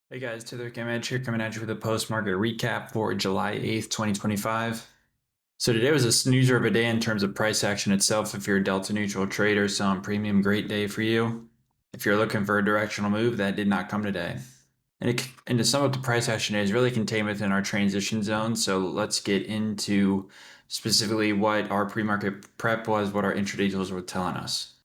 Hey guys, Taylor GammaEdge here coming at you with a post-market recap for July 8th, 2025. So today was a snoozer of a day in terms of price action itself. If you're a delta neutral trader selling premium, great day for you. If you're looking for a directional move, that did not come today. And to sum up the price action is really contained within our transition zone. So let's get into specifically what our pre-market prep was, what our intraday tools were telling us.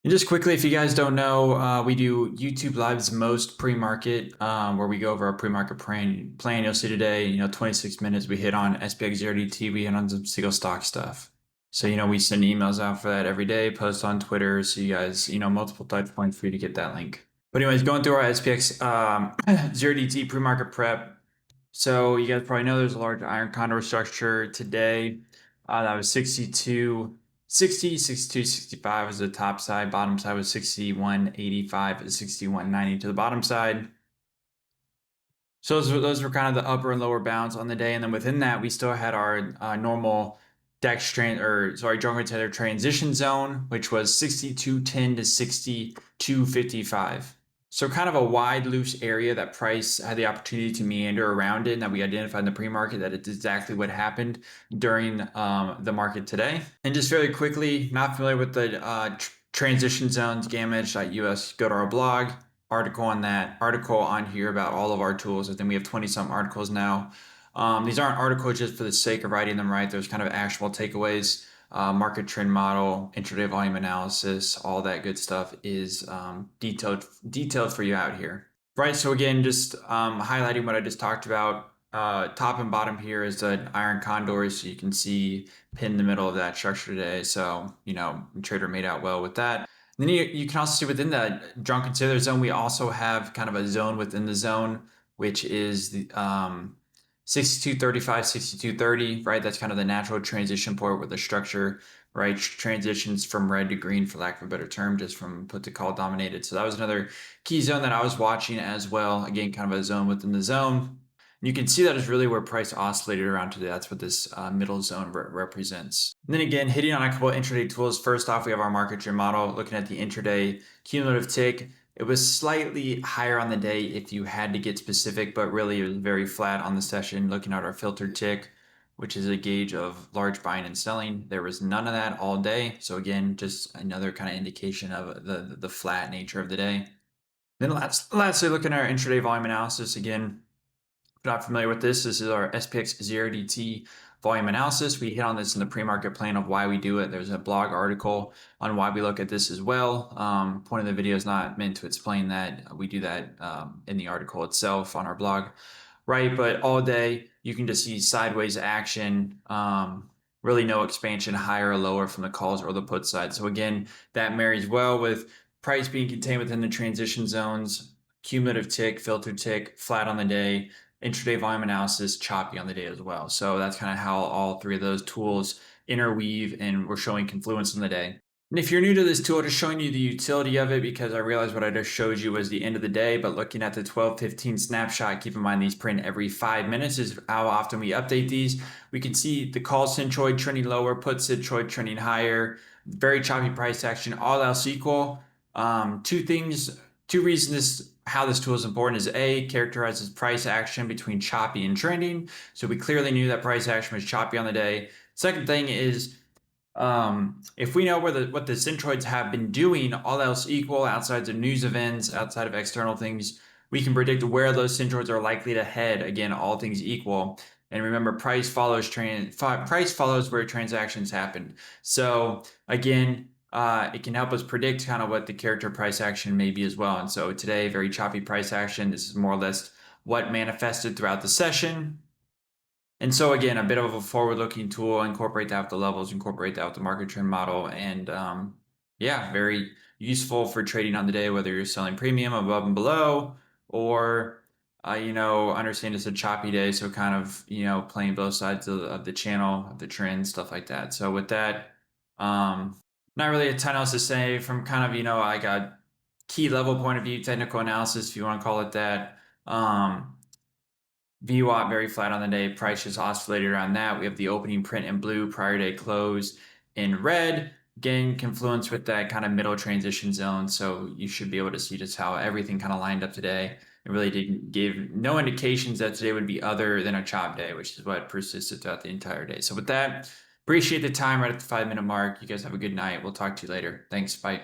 And just quickly, if you guys don't know, we do YouTube Live's most pre-market, where we go over our pre-market plan. You'll see today, 26 minutes. We hit on SPX 0DT. We hit on some single stock stuff. So, we send emails out for that every day, post on Twitter. So you guys, multiple touch points for you to get that link. But anyways, going through our SPX 0DT pre-market prep. So you guys probably know there's a large iron condor structure today. That was 62. 60, 62, 65 was the top side. Bottom side was 61.85 to 61.90 to the bottom side. So those were kind of the upper and lower bounds on the day. And then within that, we still had our normal Junker Tether transition zone, which was 62.10 to 62.55. So kind of a wide, loose area that price had the opportunity to meander around it, and that we identified in the pre-market that it's exactly what happened during the market today. And just very quickly, not familiar with the transition zones, GammaEdge.us, go to our blog, article on that, article on here about all of our tools. I think we have 20-some articles now. These aren't articles just for the sake of writing them, right? There's kind of actionable takeaways. Market trend model, intraday volume analysis, all that good stuff is detailed for you out here. Right, so again, just highlighting what I just talked about. Top and bottom here is an iron condor, so you can see pinned in the middle of that structure today. So, trader made out well with that. And then you can also see within that drunken sailor zone, we also have kind of a zone within the zone, which is the 62.35, 62.30, right? That's kind of the natural transition point where the structure, right, transitions from red to green, for lack of a better term, just from put to call dominated. So that was another key zone that I was watching as well. Again, kind of a zone within the zone. You can see that is really where price oscillated around today. That's what this middle zone represents. And then again, hitting on a couple of intraday tools. First off, we have our market trend model. Looking at the intraday cumulative tick, it was slightly higher on the day if you had to get specific, but really it was very flat on the session. Looking at our filtered tick, which is a gauge of large buying and selling, there was none of that all day. So again, just another kind of indication of the flat nature of the day. Then lastly, looking at our intraday volume analysis again. If you're not familiar with this, this is our SPX 0DT volume analysis. We hit on this in the pre-market plan of why we do it. There's a blog article on why we look at this as well. Point of the video is not meant to explain that. We do that in the article itself on our blog, right? But all day, you can just see sideways action, really no expansion higher or lower from the calls or the put side. So again, that marries well with price being contained within the transition zones, cumulative tick, filtered tick, flat on the day, intraday volume analysis, choppy on the day as well. So that's kind of how all three of those tools interweave, and we're showing confluence in the day. And if you're new to this tool, just showing you the utility of it, because I realized what I just showed you was the end of the day, but looking at the 12:15 snapshot, keep in mind these print every 5 minutes is how often we update these. We can see the call centroid trending lower, put centroid trending higher, very choppy price action, all else equal. Two reasons how this tool is important is A, characterizes price action between choppy and trending. So we clearly knew that price action was choppy on the day. Second thing is, if we know what the centroids have been doing, all else equal, outside of news events, outside of external things, we can predict where those centroids are likely to head. Again, all things equal. And remember, price follows where transactions happen. So again, it can help us predict kind of what the character price action may be as well. And so today, very choppy price action. This is more or less what manifested throughout the session. And so again, a bit of a forward-looking tool, incorporate that with the levels, incorporate that with the market trend model. And yeah, very useful for trading on the day, whether you're selling premium above and below, or understand it's a choppy day, so kind of playing both sides of the channel, of the trend, stuff like that. So with that, not really a ton else to say from kind of like a key level point of view, technical analysis, if you want to call it that. VWAP very flat on the day. Price just oscillated around that. We have the opening print in blue, prior day close in red. Again, confluence with that kind of middle transition zone. So you should be able to see just how everything kind of lined up today. It really didn't give no indications that today would be other than a chop day, which is what persisted throughout the entire day. So with that, appreciate the time right at the 5 minute mark. You guys have a good night. We'll talk to you later. Thanks. Bye.